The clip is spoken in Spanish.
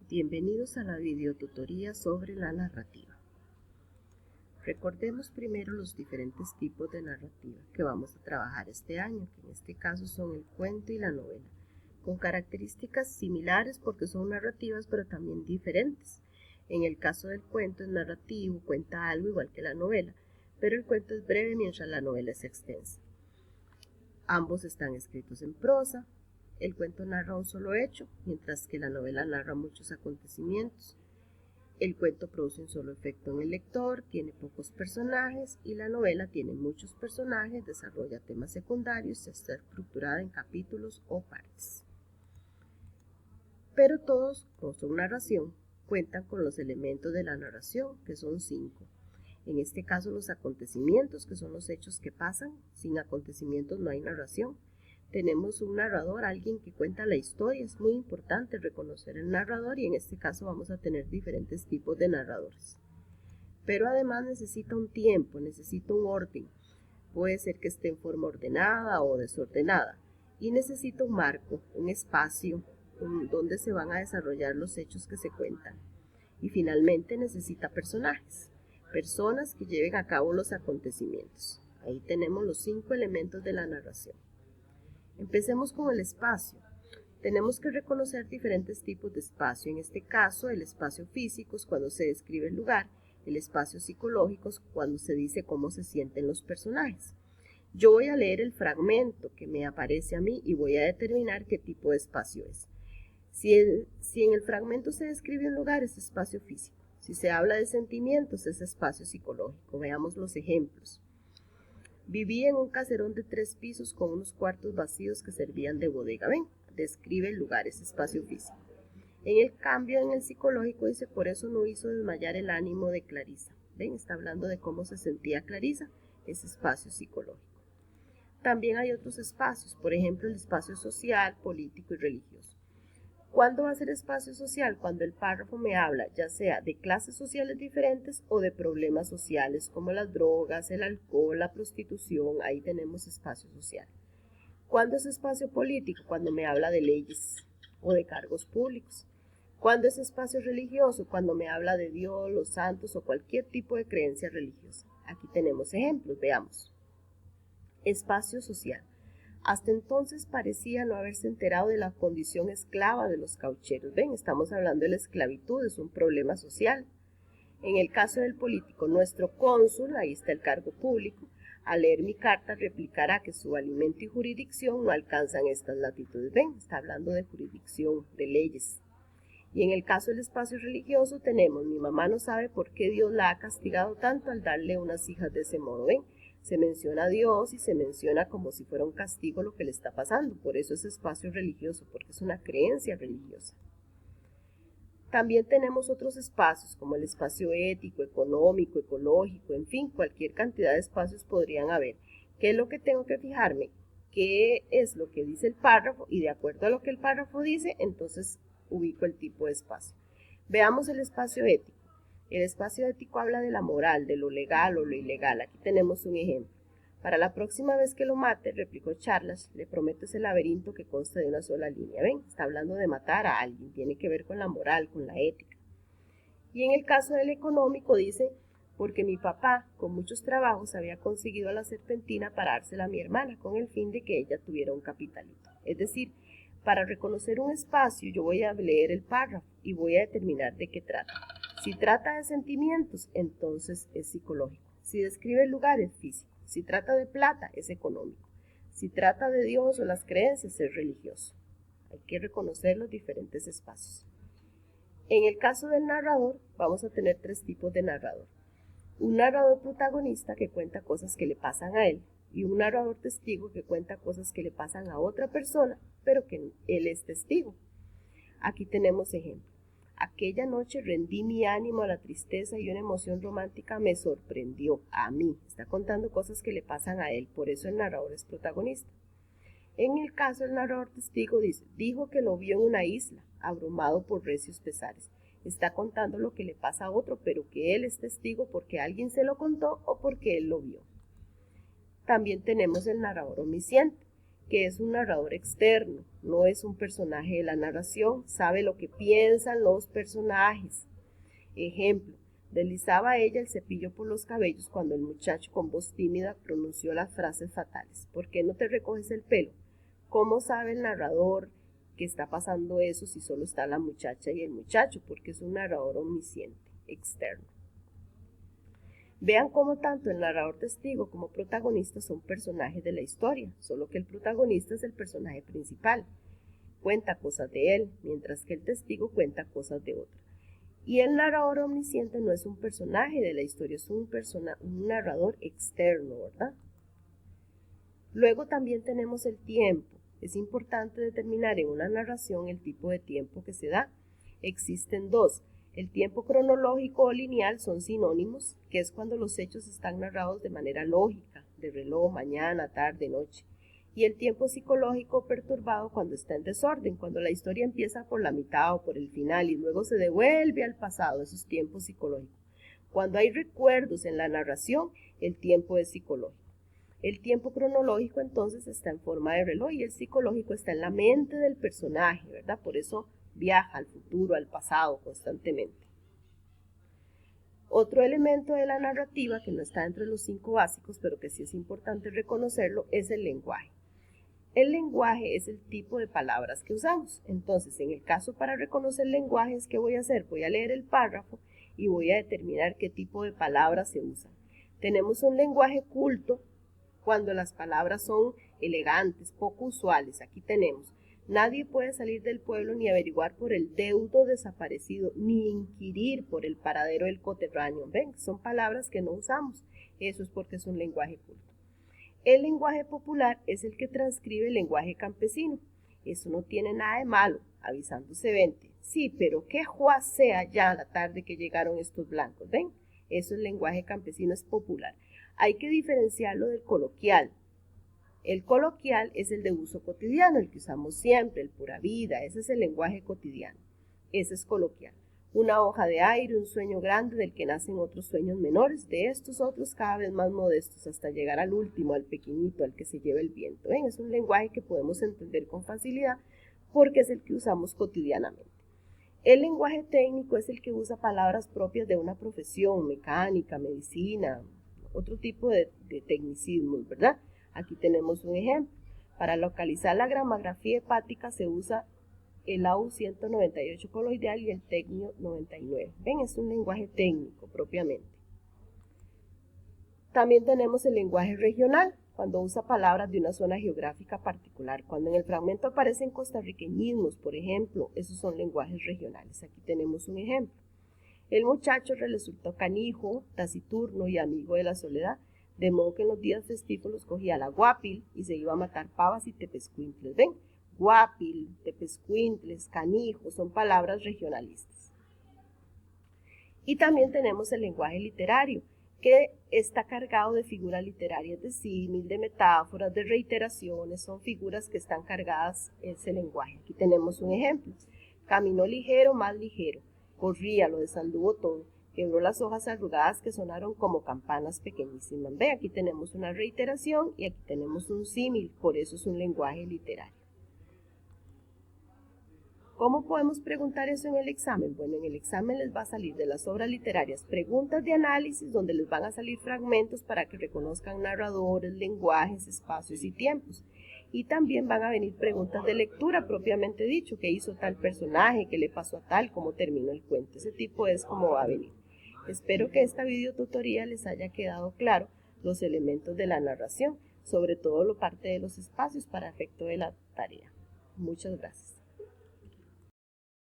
Bienvenidos a la videotutoría sobre la narrativa. Recordemos primero los diferentes tipos de narrativa que vamos a trabajar este año, que en este caso son el cuento y la novela, con características similares porque son narrativas pero también diferentes. En el caso del cuento es narrativo, cuenta algo igual que la novela, pero el cuento es breve mientras la novela es extensa. Ambos están escritos en prosa. El cuento narra un solo hecho, mientras que la novela narra muchos acontecimientos. El cuento produce un solo efecto en el lector, tiene pocos personajes, y la novela tiene muchos personajes, desarrolla temas secundarios y está estructurada en capítulos o partes. Pero todos, como son narración, cuentan con los elementos de la narración, que son 5. En este caso, los acontecimientos, que son los hechos que pasan. Sin acontecimientos no hay narración. Tenemos un narrador, alguien que cuenta la historia. Es muy importante reconocer el narrador y en este caso vamos a tener diferentes tipos de narradores. Pero además necesita un tiempo, necesita un orden. Puede ser que esté en forma ordenada o desordenada. Y necesita un marco, un espacio donde se van a desarrollar los hechos que se cuentan. Y finalmente necesita personajes, personas que lleven a cabo los acontecimientos. Ahí tenemos los 5 elementos de la narración. Empecemos con el espacio. Tenemos que reconocer diferentes tipos de espacio. En este caso, el espacio físico es cuando se describe el lugar, el espacio psicológico es cuando se dice cómo se sienten los personajes. Yo voy a leer el fragmento que me aparece a mí y voy a determinar qué tipo de espacio es. Si en el fragmento se describe un lugar, es espacio físico. Si se habla de sentimientos, es espacio psicológico. Veamos los ejemplos. Vivía en un caserón de 3 pisos con unos cuartos vacíos que servían de bodega. Ven, describe el lugar, es espacio físico. En el cambio, en el psicológico, dice, por eso no hizo desmayar el ánimo de Clarisa. Ven, está hablando de cómo se sentía Clarisa, es espacio psicológico. También hay otros espacios, por ejemplo, el espacio social, político y religioso. ¿Cuándo va a ser espacio social? Cuando el párrafo me habla ya sea de clases sociales diferentes o de problemas sociales como las drogas, el alcohol, la prostitución. Ahí tenemos espacio social. ¿Cuándo es espacio político? Cuando me habla de leyes o de cargos públicos. ¿Cuándo es espacio religioso? Cuando me habla de Dios, los santos o cualquier tipo de creencia religiosa. Aquí tenemos ejemplos, veamos. Espacio social. Hasta entonces parecía no haberse enterado de la condición esclava de los caucheros. Ven, estamos hablando de la esclavitud, es un problema social. En el caso del político, nuestro cónsul, ahí está el cargo público, al leer mi carta replicará que su alimento y jurisdicción no alcanzan estas latitudes. Ven, está hablando de jurisdicción, de leyes. Y en el caso del espacio religioso tenemos, mi mamá no sabe por qué Dios la ha castigado tanto al darle unas hijas de ese modo. Ven, se menciona a Dios y se menciona como si fuera un castigo lo que le está pasando. Por eso es espacio religioso, porque es una creencia religiosa. También tenemos otros espacios, como el espacio ético, económico, ecológico, en fin, cualquier cantidad de espacios podrían haber. ¿Qué es lo que tengo que fijarme? ¿Qué es lo que dice el párrafo? Y de acuerdo a lo que el párrafo dice, entonces ubico el tipo de espacio. Veamos el espacio ético. El espacio ético habla de la moral, de lo legal o lo ilegal. Aquí tenemos un ejemplo. Para la próxima vez que lo mate, replicó Charlas, le prometo ese laberinto que consta de una sola línea. Ven, está hablando de matar a alguien, tiene que ver con la moral, con la ética. Y en el caso del económico dice, porque mi papá, con muchos trabajos, había conseguido a la serpentina para dársela a mi hermana, con el fin de que ella tuviera un capitalito. Es decir, para reconocer un espacio, yo voy a leer el párrafo y voy a determinar de qué trata. Si trata de sentimientos, entonces es psicológico. Si describe el lugar, es físico. Si trata de plata, es económico. Si trata de Dios o las creencias, es religioso. Hay que reconocer los diferentes espacios. En el caso del narrador, vamos a tener 3 tipos de narrador. Un narrador protagonista que cuenta cosas que le pasan a él y un narrador testigo que cuenta cosas que le pasan a otra persona, pero que él es testigo. Aquí tenemos ejemplos. Aquella noche rendí mi ánimo a la tristeza y una emoción romántica me sorprendió a mí. Está contando cosas que le pasan a él, por eso el narrador es protagonista. En el caso del narrador testigo dijo que lo vio en una isla, abrumado por recios pesares. Está contando lo que le pasa a otro, pero que él es testigo porque alguien se lo contó o porque él lo vio. También tenemos el narrador omnisciente. que es un narrador externo, no es un personaje de la narración, sabe lo que piensan los personajes. Ejemplo, deslizaba ella el cepillo por los cabellos cuando el muchacho con voz tímida pronunció las frases fatales. ¿Por qué no te recoges el pelo? ¿Cómo sabe el narrador que está pasando eso si solo está la muchacha y el muchacho? Porque es un narrador omnisciente, externo. Vean cómo tanto el narrador testigo como protagonista son personajes de la historia, solo que el protagonista es el personaje principal. Cuenta cosas de él, mientras que el testigo cuenta cosas de otro. Y el narrador omnisciente no es un personaje de la historia, es un narrador externo, ¿verdad? Luego también tenemos el tiempo. Es importante determinar en una narración el tipo de tiempo que se da. Existen dos. El tiempo cronológico o lineal son sinónimos, que es cuando los hechos están narrados de manera lógica, de reloj, mañana, tarde, noche. Y el tiempo psicológico perturbado cuando está en desorden, cuando la historia empieza por la mitad o por el final y luego se devuelve al pasado, esos tiempos psicológicos. Cuando hay recuerdos en la narración, el tiempo es psicológico. El tiempo cronológico entonces está en forma de reloj y el psicológico está en la mente del personaje, ¿verdad? Por eso viaja al futuro, al pasado constantemente. Otro elemento de la narrativa que no está entre los 5 básicos, pero que sí es importante reconocerlo, es el lenguaje. El lenguaje es el tipo de palabras que usamos. Entonces, en el caso para reconocer lenguajes, ¿qué voy a hacer? Voy a leer el párrafo y voy a determinar qué tipo de palabras se usan. Tenemos un lenguaje culto cuando las palabras son elegantes, poco usuales. Aquí tenemos: nadie puede salir del pueblo ni averiguar por el deudo desaparecido, ni inquirir por el paradero del coterráneo. ¿Ven? Son palabras que no usamos. Eso es porque es un lenguaje culto. El lenguaje popular es el que transcribe el lenguaje campesino. Eso no tiene nada de malo, avisándose 20. Sí, pero qué sea ya la tarde que llegaron estos blancos. ¿Ven? Eso es lenguaje campesino, es popular. Hay que diferenciarlo del coloquial. El coloquial es el de uso cotidiano, el que usamos siempre, el pura vida, ese es el lenguaje cotidiano. Ese es coloquial. Una hoja de aire, un sueño grande del que nacen otros sueños menores, de estos otros cada vez más modestos, hasta llegar al último, al pequeñito, al que se lleva el viento. ¿Ven? Es un lenguaje que podemos entender con facilidad porque es el que usamos cotidianamente. El lenguaje técnico es el que usa palabras propias de una profesión, mecánica, medicina, otro tipo de tecnicismos, ¿verdad? Aquí tenemos un ejemplo. Para localizar la gramografía hepática se usa el AU 198 coloidal y el Tecnio 99. Ven, es un lenguaje técnico propiamente. También tenemos el lenguaje regional, cuando usa palabras de una zona geográfica particular. Cuando en el fragmento aparecen costarriqueñismos, por ejemplo, esos son lenguajes regionales. Aquí tenemos un ejemplo. El muchacho resultó canijo, taciturno y amigo de la soledad, de modo que en los días festivos cogía la guapil y se iba a matar pavas y tepescuintles. ¿Ven? Guapil, tepescuintles, canijo, son palabras regionalistas. Y también tenemos el lenguaje literario, que está cargado de figuras literarias, de símil, de metáforas, de reiteraciones, son figuras que están cargadas en ese lenguaje. Aquí tenemos un ejemplo. Caminó ligero, más ligero, corría, lo desanduvo todo, quebró las hojas arrugadas que sonaron como campanas pequeñísimas. Ve, aquí tenemos una reiteración y aquí tenemos un símil, por eso es un lenguaje literario. ¿Cómo podemos preguntar eso en el examen? Bueno, en el examen les va a salir de las obras literarias preguntas de análisis donde les van a salir fragmentos para que reconozcan narradores, lenguajes, espacios y tiempos. Y también van a venir preguntas de lectura propiamente dicho, qué hizo tal personaje, qué le pasó a tal, cómo terminó el cuento. Ese tipo es como va a venir. Espero que esta videotutoría les haya quedado claro los elementos de la narración, sobre todo lo parte de los espacios para efecto de la tarea. Muchas gracias.